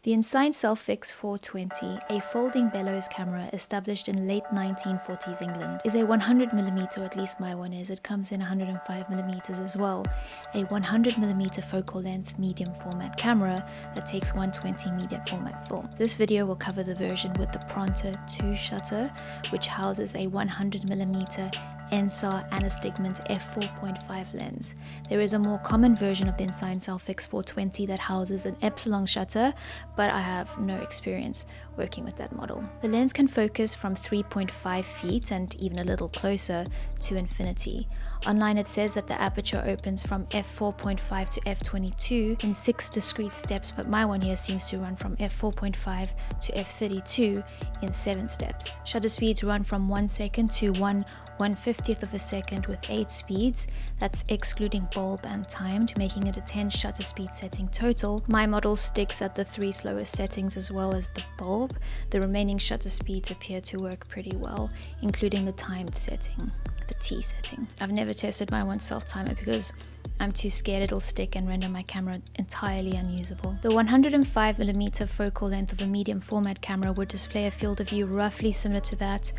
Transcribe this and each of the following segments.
The Ensign Selfix 420, a folding bellows camera established in late 1940s England, is a 100mm, or at least my one is. It comes in 105mm as well. A 100mm focal length medium format camera that takes 120 medium format film. This video will cover the version with the Prontor II shutter, which houses a 100mm NSAR Anastigmat f4.5 lens. There is a more common version of the Ensign Selfix 420 that houses an epsilon shutter, but I have no experience working with that model. The lens can focus from 3.5 feet and even a little closer to infinity. Online it says that the aperture opens from f4.5 to f22 in 6 discrete steps, but my one here seems to run from f4.5 to f32 in 7 steps. Shutter speeds run from 1 second to 1/150th of a second with 8 speeds. That's excluding bulb and timed, making it a 10 shutter speed setting total. My model sticks at the 3 slowest settings as well as the bulb. The remaining shutter speeds appear to work pretty well, including the timed setting, the T setting. I've never tested my one self-timer because I'm too scared it'll stick and render my camera entirely unusable. The 105mm focal length of a medium format camera would display a field of view roughly similar to that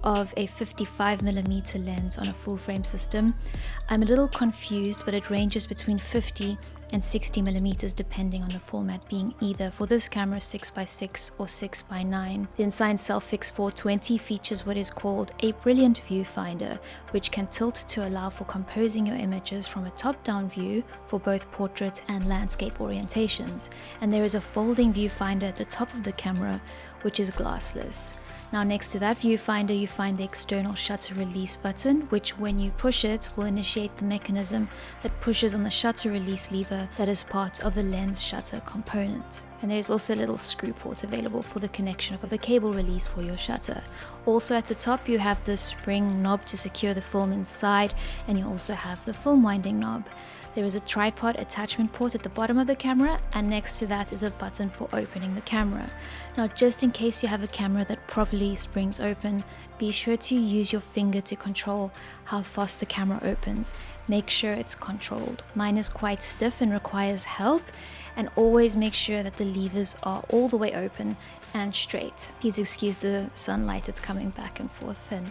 of a 55mm lens on a full frame system. I'm a little confused, but it ranges between 50 and 60mm depending on the format, being either for this camera 6x6 or 6x9. The Ensign Selfix 420 features what is called a brilliant viewfinder, which can tilt to allow for composing your images from a top-down view for both portrait and landscape orientations. And there is a folding viewfinder at the top of the camera, which is glassless. Now next to that viewfinder you find the external shutter release button, which when you push it will initiate the mechanism that pushes on the shutter release lever that is part of the lens shutter component. And there's also a little screw port available for the connection of a cable release for your shutter. Also at the top you have the spring knob to secure the film inside, and you also have the film winding knob. There is a tripod attachment port at the bottom of the camera, and next to that is a button for opening the camera. Now just in case you have a camera that properly springs open, be sure to use your finger to control how fast the camera opens. Make sure it's controlled. Mine is quite stiff and requires help, and always make sure that the levers are all the way open and straight. Please excuse the sunlight, it's coming back and forth and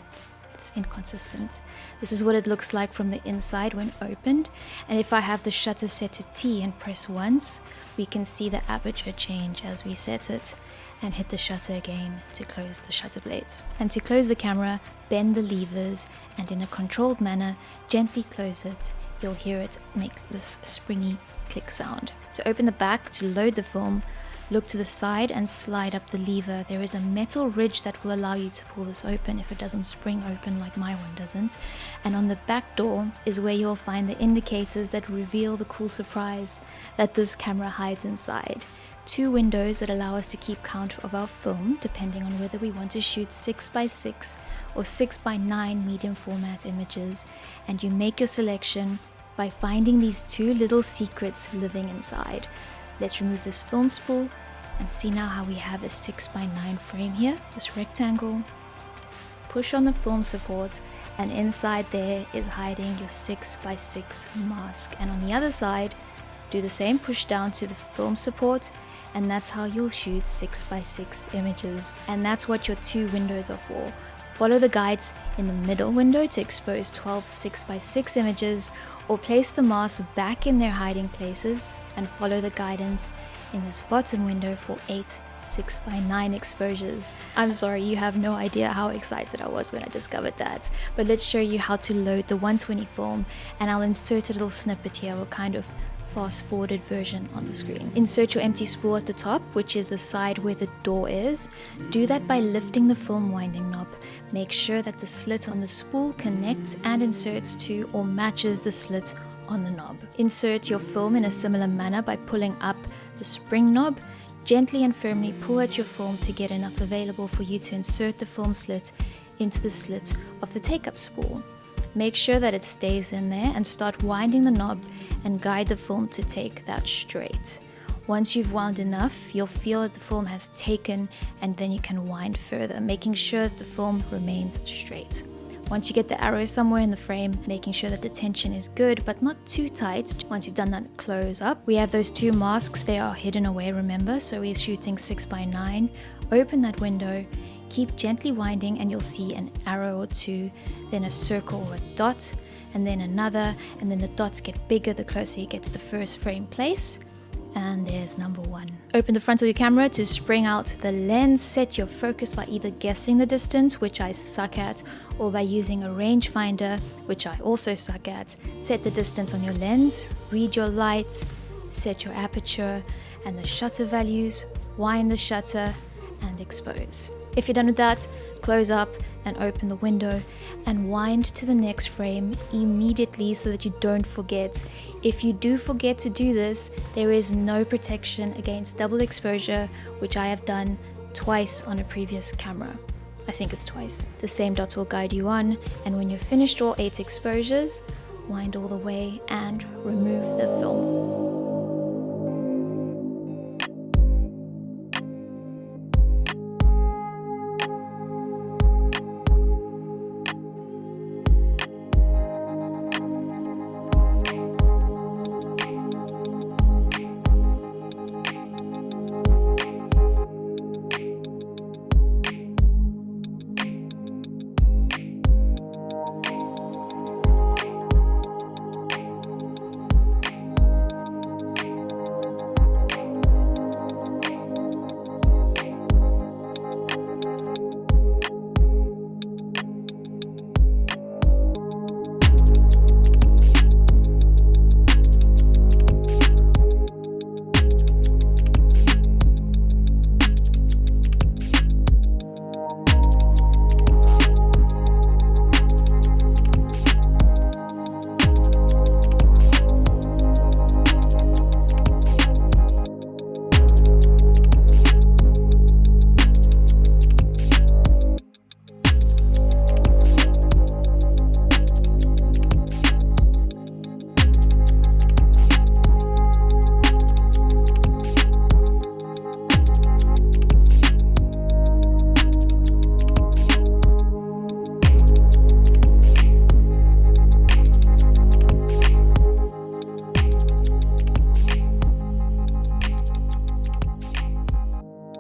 it's inconsistent. This is what it looks like from the inside when opened, and if I have the shutter set to T and press once, we can see the aperture change as we set it, and hit the shutter again to close the shutter blades. And to close the camera, bend the levers and in a controlled manner gently close it. You'll hear it make this springy click sound. To open the back to load the film, look to the side and slide up the lever. There is a metal ridge that will allow you to pull this open if it doesn't spring open like my one doesn't. And on the back door is where you'll find the indicators that reveal the cool surprise that this camera hides inside. 2 windows that allow us to keep count of our film depending on whether we want to shoot 6x6 or 6x9 medium format images, and you make your selection by finding these 2 little secrets living inside. Let's remove this film spool and see now how we have a 6x9 frame here, this rectangle. Push on the film support, and inside there is hiding your 6x6 mask. And on the other side, do the same, push down to the film support, and that's how you'll shoot 6x6 images. And that's what your 2 windows are for. Follow the guides in the middle window to expose 12 6x6 images, or place the masks back in their hiding places and follow the guidance in this bottom window for 8 6x9 exposures. I'm sorry, you have no idea how excited I was when I discovered that, but let's show you how to load the 120 film, and I'll insert a little snippet here, a kind of fast forwarded version on the screen. Insert your empty spool at the top, which is the side where the door is. Do that by lifting the film winding knob. Make sure that the slit on the spool connects and inserts to or matches the slit on the knob. Insert your film in a similar manner by pulling up the spring knob. Gently and firmly pull at your film to get enough available for you to insert the film slit into the slit of the take-up spool. Make sure that it stays in there and start winding the knob and guide the film to take that straight. Once you've wound enough, you'll feel that the film has taken, and then you can wind further, making sure that the film remains straight. Once you get the arrow somewhere in the frame, making sure that the tension is good, but not too tight. Once you've done that, close up. We have those two masks, they are hidden away, remember? So we're shooting 6x9. Open that window, keep gently winding, and you'll see an arrow or two, then a circle or a dot, and then another, and then the dots get bigger the closer you get to the first frame place. And there's number 1. Open the front of your camera to spring out the lens. Set your focus by either guessing the distance, which I suck at, or by using a rangefinder, which I also suck at. Set the distance on your lens, read your light, set your aperture and the shutter values, wind the shutter and expose. If you're done with that, close up and open the window and wind to the next frame immediately so that you don't forget. If you do forget to do this, there is no protection against double exposure, which I have done twice on a previous camera. I think it's twice. The same dots will guide you on, and when you've finished all 8 exposures, wind all the way and remove the film.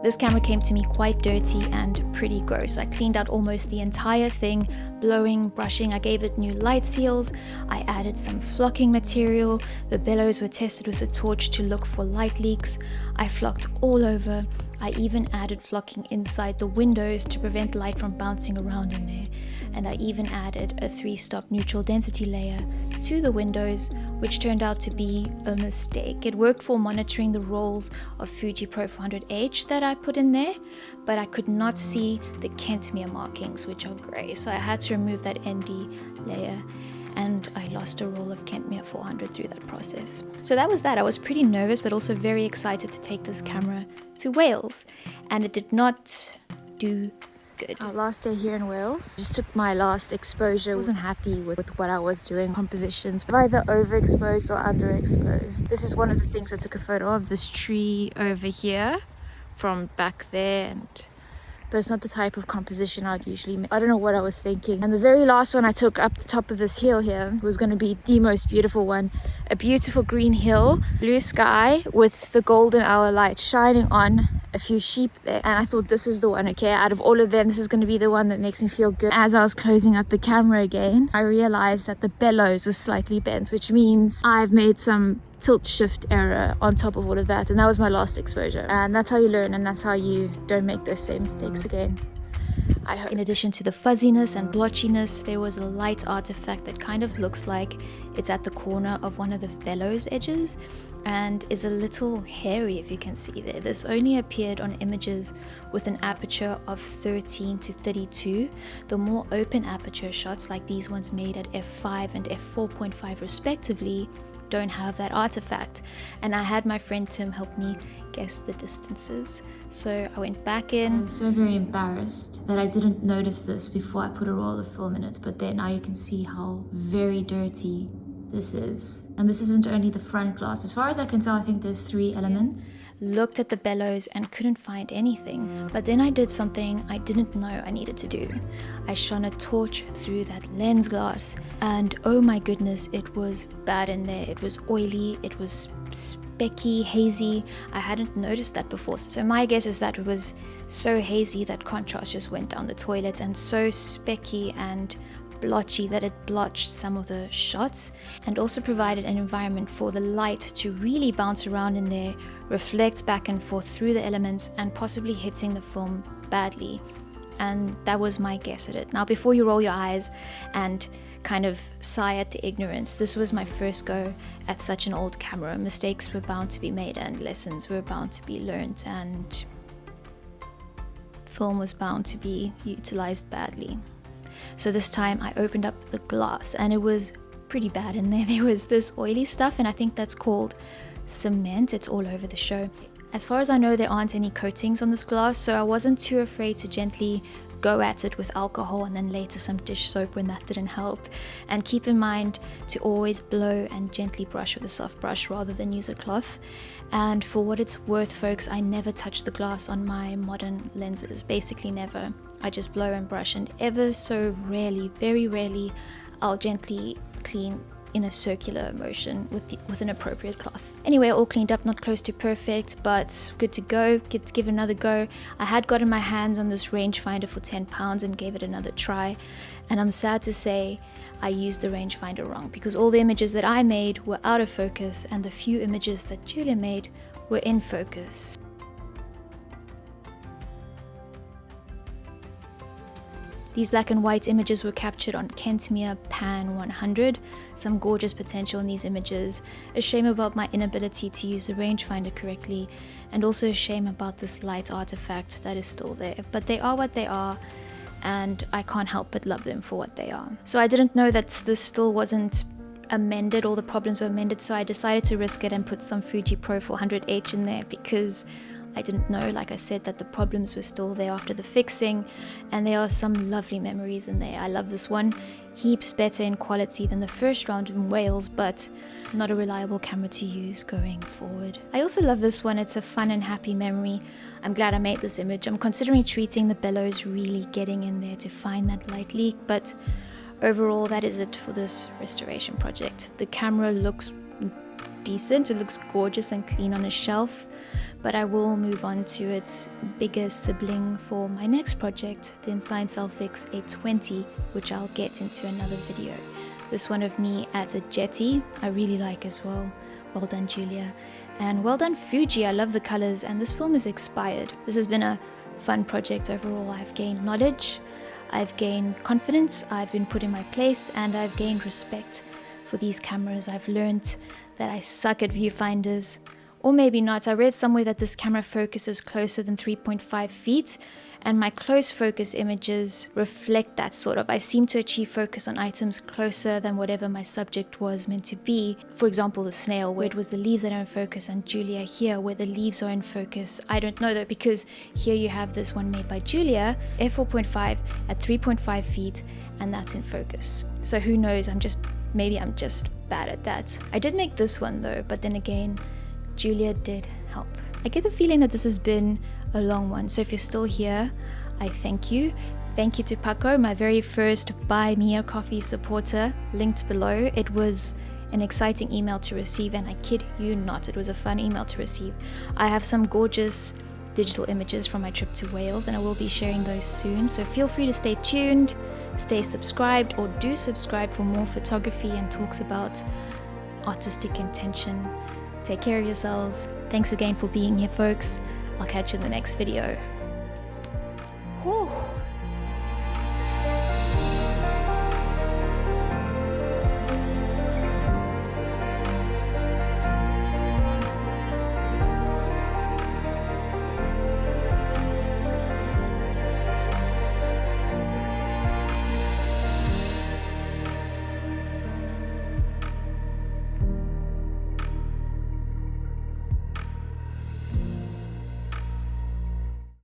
This camera came to me quite dirty and pretty gross. I cleaned out almost the entire thing, blowing, brushing. I gave it new light seals. I added some flocking material. The bellows were tested with a torch to look for light leaks. I flocked all over. I even added flocking inside the windows to prevent light from bouncing around in there. And I even added a 3-stop neutral density layer to the windows, which turned out to be a mistake. It worked for monitoring the rolls of Fuji Pro 400H that I put in there, but I could not see the Kentmere markings, which are grey. So I had to remove that ND layer, and I lost a roll of Kentmere 400 through that process. So that was that. I was pretty nervous, but also very excited to take this camera to Wales, and it did not do good. Our last day here in Wales, just took my last exposure. Wasn't happy with what I was doing. Compositions either overexposed or underexposed. This is one of the things I took a photo of, this tree over here from back there, but it's not the type of composition I'd usually make. I don't know what I was thinking. And the very last one I took up the top of this hill here was going to be the most beautiful one. A beautiful green hill, blue sky with the golden hour light shining on a few sheep there. And I thought this was the one, okay? Out of all of them, this is going to be the one that makes me feel good. As I was closing up the camera again, I realized that the bellows was slightly bent, which means I've made some tilt shift error on top of all of that, and that was my last exposure. And that's how you learn, and that's how you don't make those same mistakes again, I hope. In addition to the fuzziness and blotchiness, there was a light artifact that kind of looks like it's at the corner of one of the bellows edges and is a little hairy, if you can see there. This only appeared on images with an aperture of 13 to 32. The more open aperture shots, like these ones made at f5 and f4.5 respectively, don't have that artifact. And I had my friend Tim help me guess the distances. So I went back in. I'm so very embarrassed that I didn't notice this before I put a roll of film in it, but there now you can see how very dirty this is. And this isn't only the front glass. As far as I can tell, I think there's 3 elements. looked at the bellows and couldn't find anything. But then I did something I didn't know I needed to do. I shone a torch through that lens glass, and oh my goodness, it was bad in there. It was oily, it was specky, hazy. I hadn't noticed that before. So my guess is that it was so hazy that contrast just went down the toilet, and so specky and blotchy that it blotched some of the shots, and also provided an environment for the light to really bounce around in there, reflect back and forth through the elements, and possibly hitting the film badly. And that was my guess at it. Now, before you roll your eyes and kind of sigh at the ignorance, this was my first go at such an old camera. Mistakes were bound to be made and lessons were bound to be learned, and film was bound to be utilized badly. So this time I opened up the glass and it was pretty bad in there. There was this oily stuff, and I think that's called cement. It's all over the show. As far as I know, there aren't any coatings on this glass, so I wasn't too afraid to gently go at it with alcohol and then later some dish soap when that didn't help. And keep in mind to always blow and gently brush with a soft brush rather than use a cloth. And for what it's worth, folks, I never touch the glass on my modern lenses, basically never. I just blow and brush, and ever so rarely, very rarely, I'll gently clean in a circular motion with an appropriate cloth. Anyway, all cleaned up, not close to perfect, but good to go. Get to give it another go. I had gotten my hands on this rangefinder for £10 and gave it another try, and I'm sad to say I used the rangefinder wrong, because all the images that I made were out of focus and the few images that Julia made were in focus. These black and white images were captured on Kentmere Pan 100. Some gorgeous potential in these images. A shame about my inability to use the rangefinder correctly, and also a shame about this light artifact that is still there. But they are what they are, and I can't help but love them for what they are. So I didn't know that this still wasn't amended, all the problems were amended, so I decided to risk it and put some Fuji Pro 400H in there, because I didn't know, like I said, that the problems were still there after the fixing, and there are some lovely memories in there. I love this one, heaps better in quality than the first round in Wales, but not a reliable camera to use going forward. I also love this one, it's a fun and happy memory. I'm glad I made this image. I'm considering treating the bellows, really getting in there to find that light leak, but overall that is it for this restoration project. The camera looks decent, it looks gorgeous and clean on a shelf, but I will move on to its bigger sibling for my next project, the Ensign Selfix A20, which I'll get into another video. This one of me at a jetty, I really like as well. Well done, Julia. And well done, Fuji. I love the colors, and this film is expired. This has been a fun project overall. I've gained knowledge, I've gained confidence, I've been put in my place, and I've gained respect for these cameras. I've learned that I suck at viewfinders, or maybe not. I read somewhere that this camera focuses closer than 3.5 feet, and my close focus images reflect that sort of. I seem to achieve focus on items closer than whatever my subject was meant to be. For example, the snail, where it was the leaves that are in focus, and Julia here, where the leaves are in focus. I don't know though, because here you have this one made by Julia, f4.5 at 3.5 feet, and that's in focus. So who knows, maybe I'm just bad at that. I did make this one though, but then again, Julia did help. I get the feeling that this has been a long one, so if you're still here, I thank you. Thank you to Paco, my very first Buy Me a Coffee supporter, linked below. It was an exciting email to receive, and I kid you not, it was a fun email to receive. I have some gorgeous digital images from my trip to Wales, and I will be sharing those soon, so feel free to stay tuned, stay subscribed, or do subscribe for more photography and talks about artistic intention. Take care of yourselves. Thanks again for being here, folks. I'll catch you in the next video. Whew.